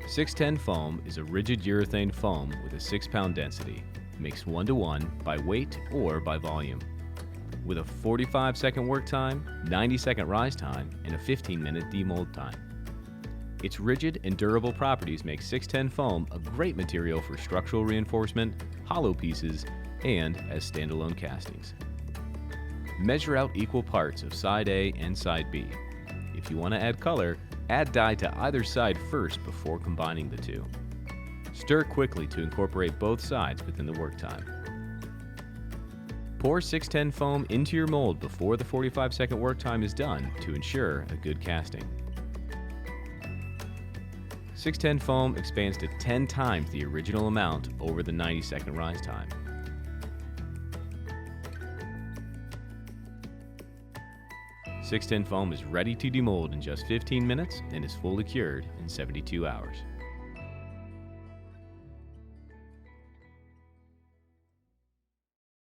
610 foam is a rigid urethane foam with a 6-pound density, mixed 1:1 by weight or by volume. With a 45-second work time, 90-second rise time, and a 15-minute demold time. Its rigid and durable properties make 610 foam a great material for structural reinforcement, hollow pieces, and as standalone castings. Measure out equal parts of side A and side B. If you want to add color, add dye to either side first before combining the two. Stir quickly to incorporate both sides within the work time. Pour 610 foam into your mold before the 45-second work time is done to ensure a good casting. 610 foam expands to 10 times the original amount over the 90-second rise time. .610 foam is ready to demold in just 15 minutes and is fully cured in 72 hours.